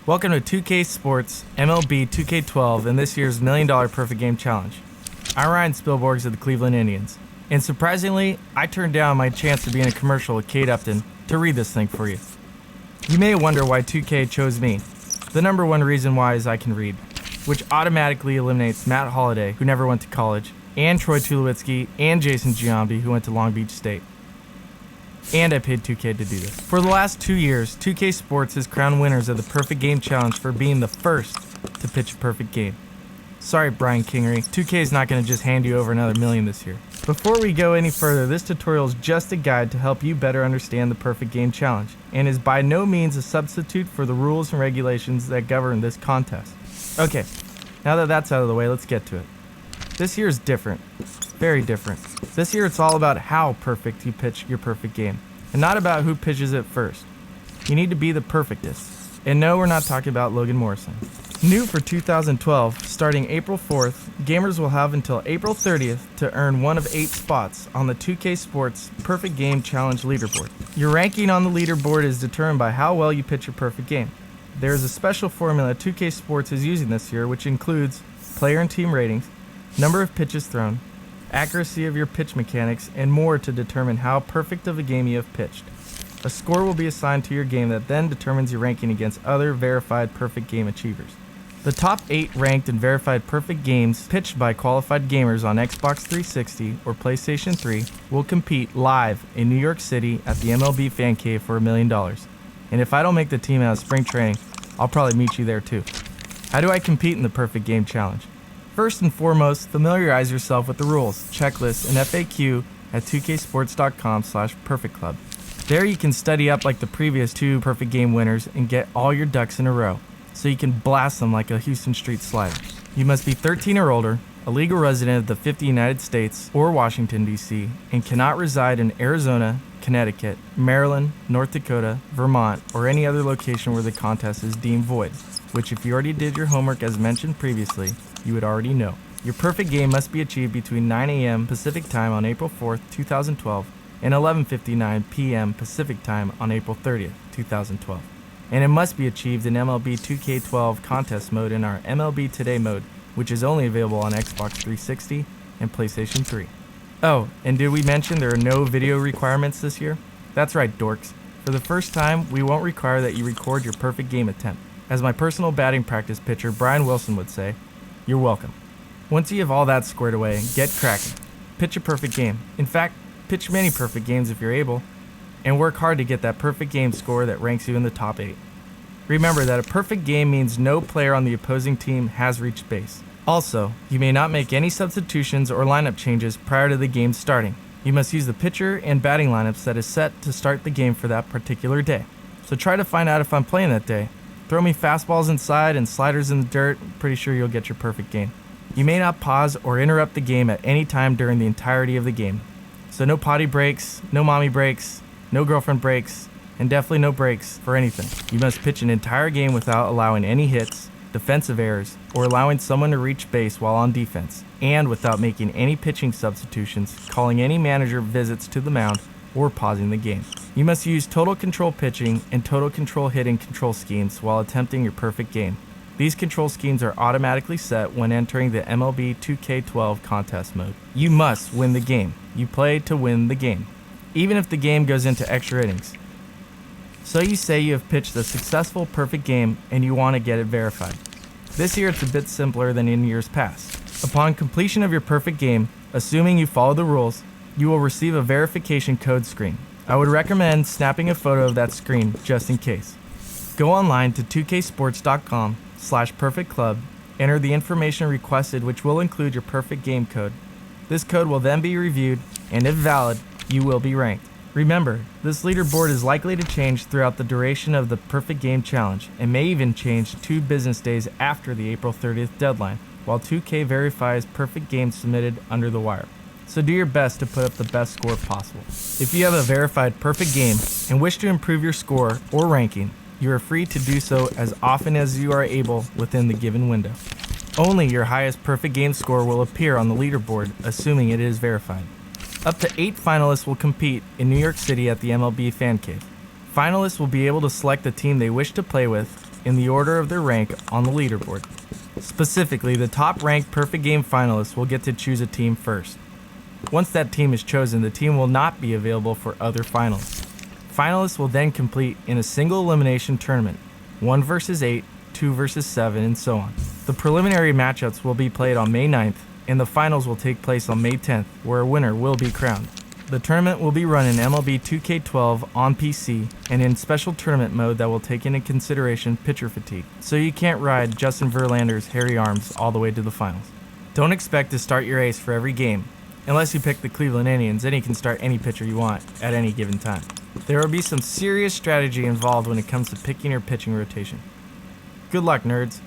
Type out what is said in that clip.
Welcome to 2K Sports MLB 2K12 and this year's $1 Million Perfect Game Challenge. I'm Ryan Spielborgs of the Cleveland Indians, and surprisingly, I turned down my chance to be in a commercial with Kate Upton to read this thing for you. You may wonder why 2K chose me. The number one reason why is I can read, which automatically eliminates Matt Holliday, who never went to college, and Troy Tulowitzki, and Jason Giambi, who went to Long Beach State. And I paid 2K to do this. For the last 2 years, 2K Sports has crowned winners of the Perfect Game Challenge for being the first to pitch a perfect game. Sorry, Brian Kingery, 2K is not going to just hand you over another million this year. Before we go any further, this tutorial is just a guide to help you better understand the Perfect Game Challenge, and is by no means a substitute for the rules and regulations that govern this contest. Okay, now that that's out of the way, let's get to it. This year is different. Very different. This year it's all about how perfect you pitch your perfect game, and not about who pitches it first. You need to be the perfectest. And no, we're not talking about Logan Morrison. New for 2012, starting April 4th, gamers will have until April 30th to earn one of 8 spots on the 2K Sports Perfect Game Challenge leaderboard. Your ranking on the leaderboard is determined by how well you pitch your perfect game. There is a special formula 2K Sports is using this year, which includes player and team ratings, number of pitches thrown, accuracy of your pitch mechanics, and more to determine how perfect of a game you have pitched. A score will be assigned to your game that then determines your ranking against other verified perfect game achievers. The top 8 ranked and verified perfect games pitched by qualified gamers on Xbox 360 or PlayStation 3 will compete live in New York City at the MLB Fan Cave for $1 million. And if I don't make the team out of spring training, I'll probably meet you there too. How do I compete in the Perfect Game Challenge? First and foremost, familiarize yourself with the rules, checklists, and FAQ at 2ksports.com/perfectclub. There you can study up like the previous 2 perfect game winners and get all your ducks in a row, so you can blast them like a Houston Street slider. You must be 13 or older, a legal resident of the 50 United States or Washington, D.C., and cannot reside in Arizona, Connecticut, Maryland, North Dakota, Vermont, or any other location where the contest is deemed void, which if you already did your homework as mentioned previously, you would already know. Your perfect game must be achieved between 9 a.m. Pacific Time on April 4th, 2012 and 11:59 p.m. Pacific Time on April 30th, 2012. And it must be achieved in MLB 2K12 contest mode in our MLB Today mode, which is only available on Xbox 360 and PlayStation 3. Oh, and did we mention there are no video requirements this year? That's right, dorks. For the first time, we won't require that you record your perfect game attempt. As my personal batting practice pitcher Brian Wilson would say, you're welcome. Once you have all that squared away, get cracking. Pitch a perfect game. In fact, pitch many perfect games if you're able, and work hard to get that perfect game score that ranks you in the top 8. Remember that a perfect game means no player on the opposing team has reached base. Also, you may not make any substitutions or lineup changes prior to the game starting. You must use the pitcher and batting lineups that is set to start the game for that particular day. So try to find out if I'm playing that day. Throw me fastballs inside and sliders in the dirt, pretty sure you'll get your perfect game. You may not pause or interrupt the game at any time during the entirety of the game. So no potty breaks, no mommy breaks, no girlfriend breaks, and definitely no breaks for anything. You must pitch an entire game without allowing any hits, defensive errors, or allowing someone to reach base while on defense, and without making any pitching substitutions, calling any manager visits to the mound, or pausing the game. You must use total control pitching and total control hitting control schemes while attempting your perfect game. These control schemes are automatically set when entering the MLB 2K12 contest mode. You must win the game. You play to win the game, even if the game goes into extra innings. So you say you have pitched a successful perfect game and you want to get it verified. This year it's a bit simpler than in years past. Upon completion of your perfect game, assuming you follow the rules, you will receive a verification code screen. I would recommend snapping a photo of that screen just in case. Go online to 2ksports.com/perfectclub, enter the information requested, which will include your perfect game code. This code will then be reviewed, and if valid, you will be ranked. Remember, this leaderboard is likely to change throughout the duration of the Perfect Game Challenge, and may even change 2 business days after the April 30th deadline, while 2K verifies perfect games submitted under the wire. So do your best to put up the best score possible. If you have a verified perfect game and wish to improve your score or ranking, you are free to do so as often as you are able within the given window. Only your highest perfect game score will appear on the leaderboard, assuming it is verified. Up to 8 finalists will compete in New York City at the MLB Fan Cave. Finalists will be able to select the team they wish to play with, in the order of their rank on the leaderboard. Specifically, the top-ranked perfect game finalists will get to choose a team first. Once that team is chosen, the team will not be available for other finalists. Finalists will then compete in a single elimination tournament, 1 versus 8, 2 versus 7, and so on. The preliminary matchups will be played on May 9th, and the finals will take place on May 10th, where a winner will be crowned. The tournament will be run in MLB 2K12 on PC and in special tournament mode that will take into consideration pitcher fatigue, so you can't ride Justin Verlander's hairy arms all the way to the finals. Don't expect to start your ace for every game. Unless you pick the Cleveland Indians, then you can start any pitcher you want at any given time. There will be some serious strategy involved when it comes to picking your pitching rotation. Good luck, nerds.